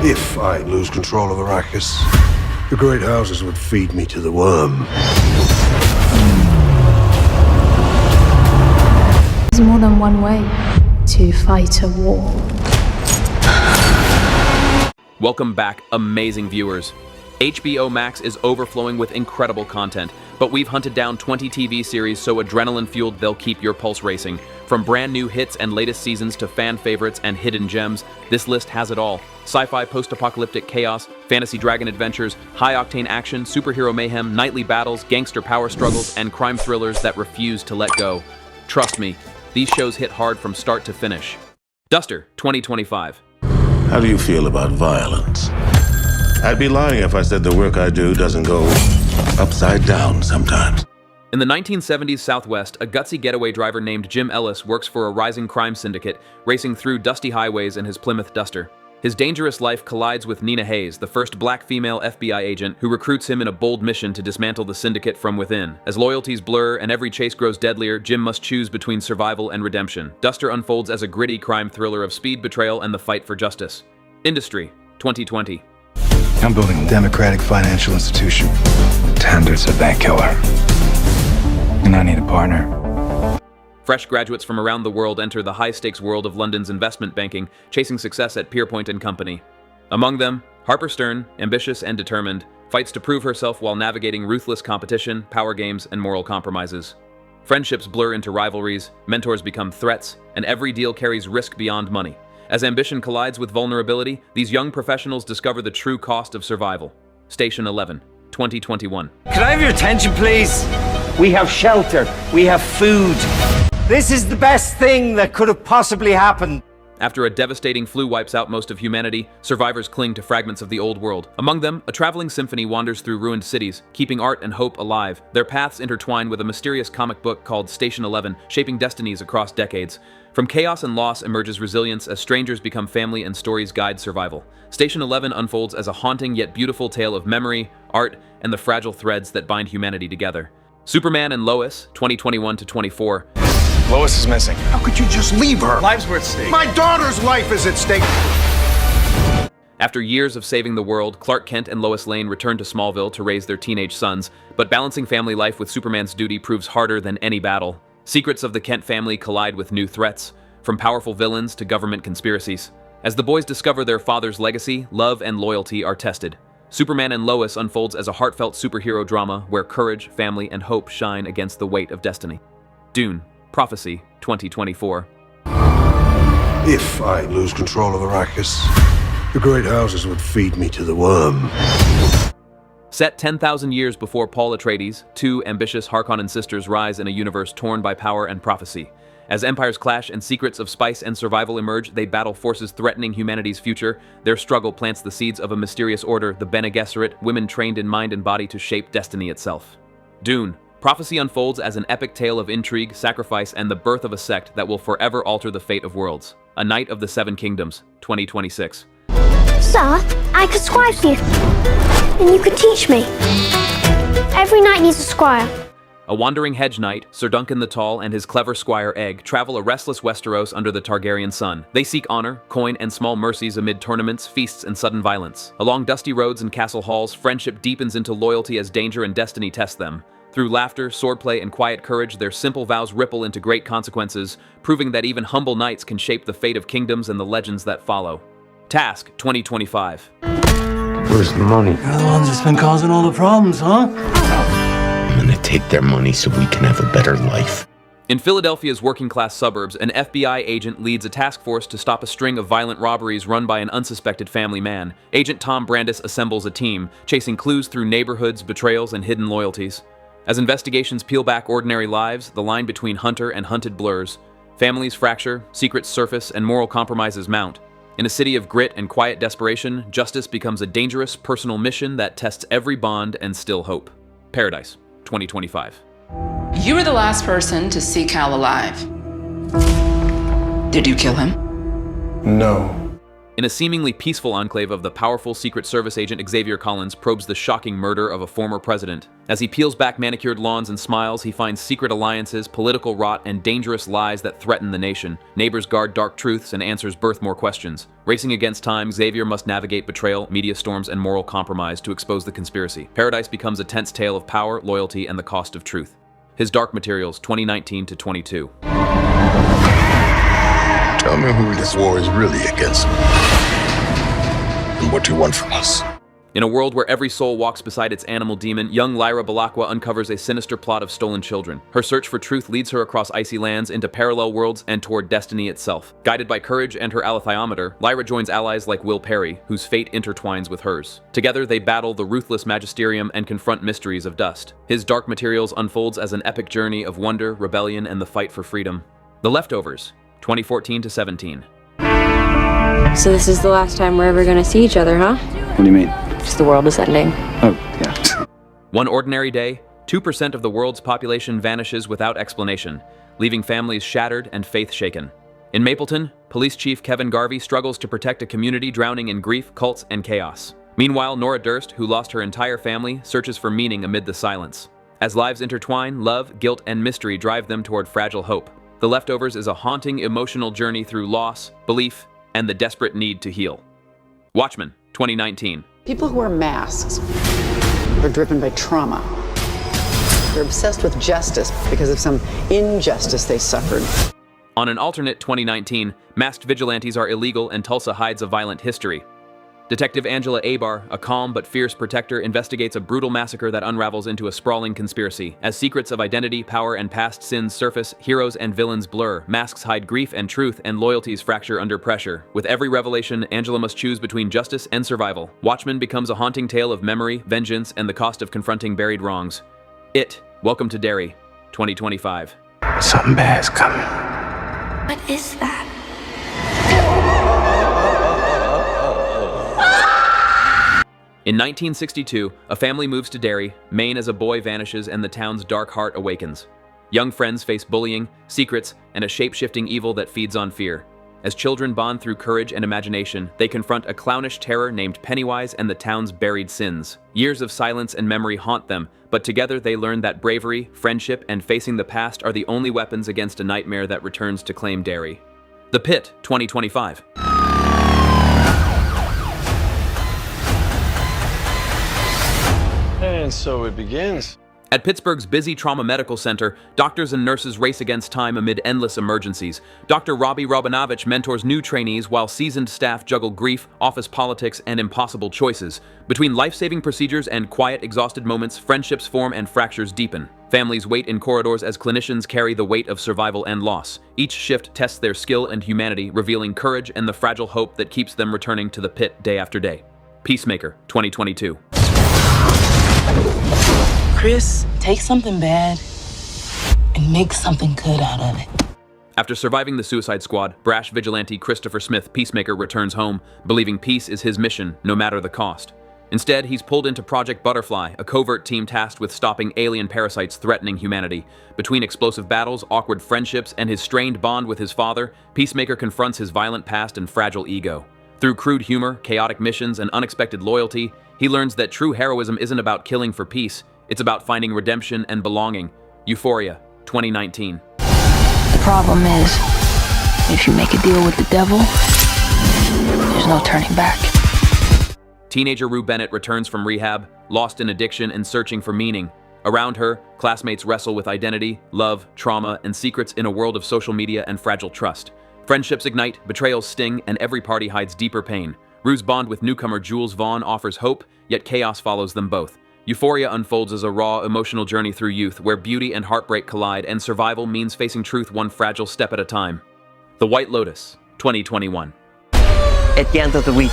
If I lose control of Arrakis, the great houses would feed me to the worm. There's more than one way to fight a war. Welcome back, amazing viewers. HBOMAX is overflowing with incredible content, but we've hunted down 20 TV series so adrenaline-fueled they'll keep your pulse racing. From brand new hits and latest seasons to fan favorites and hidden gems, this list has it all. Sci-fi post-apocalyptic chaos, fantasy dragon adventures, high-octane action, superhero mayhem, knightly battles, gangster power struggles, and crime thrillers that refuse to let go. Trust me, these shows hit hard from start to finish. Duster 2025. How do you feel about violence? I'd be lying if I said the work I do doesn't go upside down sometimes. In the 1970s Southwest, a gutsy getaway driver named Jim Ellis works for a rising crime syndicate, racing through dusty highways in his Plymouth Duster. His dangerous life collides with Nina Hayes, the first black female FBI agent who recruits him in a bold mission to dismantle the syndicate from within. As loyalties blur and every chase grows deadlier, Jim must choose between survival and redemption. Duster unfolds as a gritty crime thriller of speed, betrayal, and the fight for justice. Industry 2020. I'm building a democratic financial institution. Tander's a bank killer. And I need a partner. Fresh graduates from around the world enter the high-stakes world of London's investment banking, chasing success at Pierpoint & Company. Among them, Harper Stern, ambitious and determined, fights to prove herself while navigating ruthless competition, power games, and moral compromises. Friendships blur into rivalries, mentors become threats, and every deal carries risk beyond money. As ambition collides with vulnerability, these young professionals discover the true cost of survival. Station 11, 2021. Can I have your attention, please? We have shelter. We have food. This is the best thing that could have possibly happened. After a devastating flu wipes out most of humanity, survivors cling to fragments of the old world. Among them, a traveling symphony wanders through ruined cities, keeping art and hope alive. Their paths intertwine with a mysterious comic book called Station 11, shaping destinies across decades. From chaos and loss emerges resilience as strangers become family and stories guide survival. Station 11 unfolds as a haunting yet beautiful tale of memory, art, and the fragile threads that bind humanity together. Superman and Lois, 2021-24. Lois is missing. How could you just leave her? Life's worth stake. My daughter's life is at stake. After years of saving the world, Clark Kent and Lois Lane return to Smallville to raise their teenage sons, but balancing family life with Superman's duty proves harder than any battle. Secrets of the Kent family collide with new threats, from powerful villains to government conspiracies. As the boys discover their father's legacy, love and loyalty are tested. Superman and Lois unfolds as a heartfelt superhero drama where courage, family, and hope shine against the weight of destiny. Dune, Prophecy, 2024. If I lose control of Arrakis, the great houses would feed me to the worm. Set 10,000 years before Paul Atreides, two ambitious Harkonnen sisters rise in a universe torn by power and prophecy. As empires clash and secrets of spice and survival emerge, they battle forces threatening humanity's future. Their struggle plants the seeds of a mysterious order, the Bene Gesserit, women trained in mind and body to shape destiny itself. Dune. Prophecy unfolds as an epic tale of intrigue, sacrifice, and the birth of a sect that will forever alter the fate of worlds. A Knight of the Seven Kingdoms, 2026. Sir, I could scribe for you, and you could teach me. Every knight needs a squire. A wandering hedge knight, Sir Duncan the Tall, and his clever squire Egg travel a restless Westeros under the Targaryen sun. They seek honor, coin, and small mercies amid tournaments, feasts, and sudden violence. Along dusty roads and castle halls, friendship deepens into loyalty as danger and destiny test them. Through laughter, swordplay, and quiet courage, their simple vows ripple into great consequences, proving that even humble knights can shape the fate of kingdoms and the legends that follow. Task 2025. Where's the money? You're the ones that's been causing all the problems, huh? I'm gonna take their money so we can have a better life. In Philadelphia's working-class suburbs, an FBI agent leads a task force to stop a string of violent robberies run by an unsuspected family man. Agent Tom Brandis assembles a team, chasing clues through neighborhoods, betrayals, and hidden loyalties. As investigations peel back ordinary lives, the line between hunter and hunted blurs. Families fracture, secrets surface, and moral compromises mount. In a city of grit and quiet desperation, justice becomes a dangerous personal mission that tests every bond and still hope. Paradise, 2025. You were the last person to see Cal alive. Did you kill him? No. In a seemingly peaceful enclave of the powerful Secret Service agent Xavier Collins probes the shocking murder of a former president. As he peels back manicured lawns and smiles, he finds secret alliances, political rot, and dangerous lies that threaten the nation. Neighbors guard dark truths and answers birth more questions. Racing against time, Xavier must navigate betrayal, media storms, and moral compromise to expose the conspiracy. Paradise becomes a tense tale of power, loyalty, and the cost of truth. His Dark Materials, 2019 to 22. Tell me who this war is really against, and what you want from us. In a world where every soul walks beside its animal demon, young Lyra Balakwa uncovers a sinister plot of stolen children. Her search for truth leads her across icy lands, into parallel worlds, and toward destiny itself. Guided by courage and her alethiometer, Lyra joins allies like Will Perry, whose fate intertwines with hers. Together, they battle the ruthless magisterium and confront mysteries of dust. His Dark Materials unfolds as an epic journey of wonder, rebellion, and the fight for freedom. The Leftovers, 2014 to 17. So this is the last time we're ever gonna see each other, huh? What do you mean? Just the world is ending. Oh, yeah. One ordinary day, 2% of the world's population vanishes without explanation, leaving families shattered and faith shaken. In Mapleton, Police Chief Kevin Garvey struggles to protect a community drowning in grief, cults, and chaos. Meanwhile, Nora Durst, who lost her entire family, searches for meaning amid the silence. As lives intertwine, love, guilt, and mystery drive them toward fragile hope. The Leftovers is a haunting, emotional journey through loss, belief, and the desperate need to heal. Watchmen, 2019. People who wear masks are driven by trauma. They're obsessed with justice because of some injustice they suffered. On an alternate 2019, masked vigilantes are illegal and Tulsa hides a violent history. Detective Angela Abar, a calm but fierce protector, investigates a brutal massacre that unravels into a sprawling conspiracy. As secrets of identity, power, and past sins surface, heroes and villains blur, masks hide grief and truth, and loyalties fracture under pressure. With every revelation, Angela must choose between justice and survival. Watchmen becomes a haunting tale of memory, vengeance, and the cost of confronting buried wrongs. It, Welcome to Derry, 2025. Something bad's coming. What is that? In 1962, a family moves to Derry, Maine as a boy vanishes and the town's dark heart awakens. Young friends face bullying, secrets, and a shape-shifting evil that feeds on fear. As children bond through courage and imagination, they confront a clownish terror named Pennywise and the town's buried sins. Years of silence and memory haunt them, but together they learn that bravery, friendship, and facing the past are the only weapons against a nightmare that returns to claim Derry. The PITT, 2025. And so it begins. At Pittsburgh's busy trauma medical center, doctors and nurses race against time amid endless emergencies. Dr. Robbie Robinovich mentors new trainees while seasoned staff juggle grief, office politics, and impossible choices. Between life-saving procedures and quiet, exhausted moments, friendships form and fractures deepen. Families wait in corridors as clinicians carry the weight of survival and loss. Each shift tests their skill and humanity, revealing courage and the fragile hope that keeps them returning to the pit day after day. Peacemaker, 2022. Chris, take something bad and make something good out of it. After surviving the Suicide Squad, brash vigilante Christopher Smith, Peacemaker, returns home, believing peace is his mission, no matter the cost. Instead, he's pulled into Project Butterfly, a covert team tasked with stopping alien parasites threatening humanity. Between explosive battles, awkward friendships, and his strained bond with his father, Peacemaker confronts his violent past and fragile ego. Through crude humor, chaotic missions, and unexpected loyalty, he learns that true heroism isn't about killing for peace, it's about finding redemption and belonging. EUPHORIA, 2019. The problem is, if you make a deal with the devil, there's no turning back. Teenager Rue Bennett returns from rehab, lost in addiction and searching for meaning. Around her, classmates wrestle with identity, love, trauma, and secrets in a world of social media and fragile trust. Friendships ignite, betrayals sting, and every party hides deeper pain. Rue's bond with newcomer Jules Vaughn offers hope, yet chaos follows them both. EUPHORIA unfolds as a raw, emotional journey through youth where beauty and heartbreak collide and survival means facing truth one fragile step at a time. The White Lotus, 2021. At the end of the week,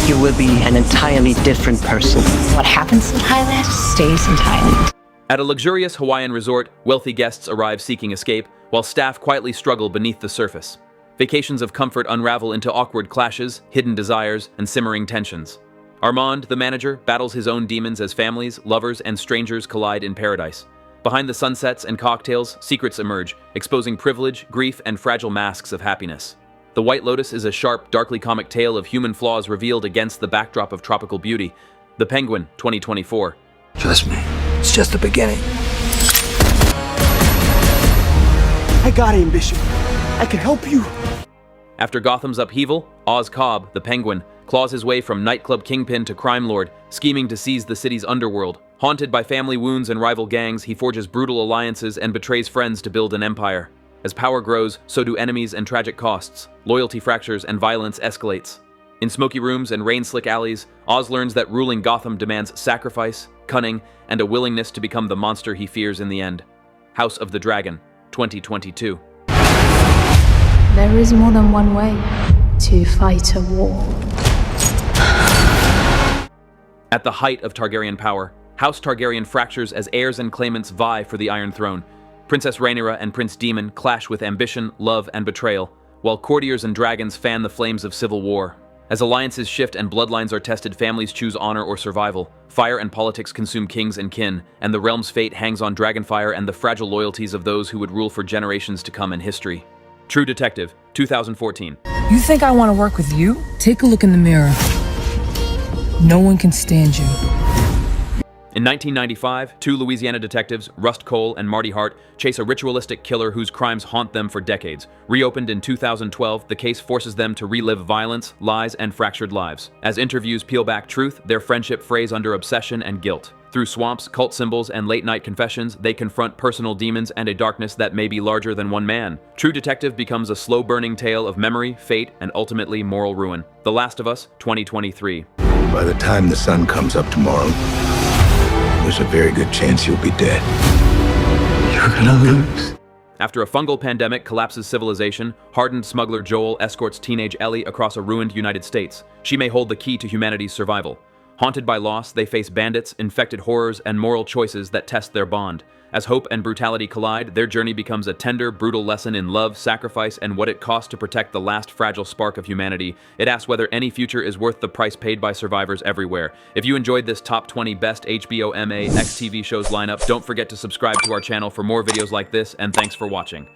you will be an entirely different person. What happens in Thailand stays in Thailand. At a luxurious Hawaiian resort, wealthy guests arrive seeking escape, while staff quietly struggle beneath the surface. Vacations of comfort unravel into awkward clashes, hidden desires, and simmering tensions. Armand, the manager, battles his own demons as families, lovers, and strangers collide in paradise. Behind the sunsets and cocktails, secrets emerge, exposing privilege, grief, and fragile masks of happiness. The White Lotus is a sharp, darkly comic tale of human flaws revealed against the backdrop of tropical beauty. The Penguin, 2024. Trust me, it's just the beginning. I got ambition. I can help you. After Gotham's upheaval, Oz Cobb, the Penguin, claws his way from nightclub kingpin to crime lord, scheming to seize the city's underworld. Haunted by family wounds and rival gangs, he forges brutal alliances and betrays friends to build an empire. As power grows, so do enemies and tragic costs. Loyalty fractures and violence escalates. In smoky rooms and rain-slick alleys, Oz learns that ruling Gotham demands sacrifice, cunning, and a willingness to become the monster he fears in the end. House of the Dragon, 2022. There is more than one way to fight a war. At the height of Targaryen power, House Targaryen fractures as heirs and claimants vie for the Iron Throne. Princess Rhaenyra and Prince Daemon clash with ambition, love, and betrayal, while courtiers and dragons fan the flames of civil war. As alliances shift and bloodlines are tested, families choose honor or survival. Fire and politics consume kings and kin, and the realm's fate hangs on dragonfire and the fragile loyalties of those who would rule for generations to come in history. True Detective, 2014. You think I want to work with you? Take a look in the mirror. No one can stand you. In 1995, two Louisiana detectives, Rust Cole and Marty Hart, chase a ritualistic killer whose crimes haunt them for decades. Reopened in 2012, the case forces them to relive violence, lies, and fractured lives. As interviews peel back truth, their friendship frays under obsession and guilt. Through swamps, cult symbols, and late-night confessions, they confront personal demons and a darkness that may be larger than one man. True Detective becomes a slow-burning tale of memory, fate, and ultimately moral ruin. The Last of Us, 2023. By the time the sun comes up tomorrow, there's a very good chance you'll be dead. You're gonna lose. After a fungal pandemic collapses civilization, hardened smuggler Joel escorts teenage Ellie across a ruined United States. She may hold the key to humanity's survival. Haunted by loss, they face bandits, infected horrors, and moral choices that test their bond. As hope and brutality collide, their journey becomes a tender, brutal lesson in love, sacrifice, and what it costs to protect the last fragile spark of humanity. It asks whether any future is worth the price paid by survivors everywhere. If you enjoyed this top 20 best HBOMAX TV shows lineup, don't forget to subscribe to our channel for more videos like this, and thanks for watching.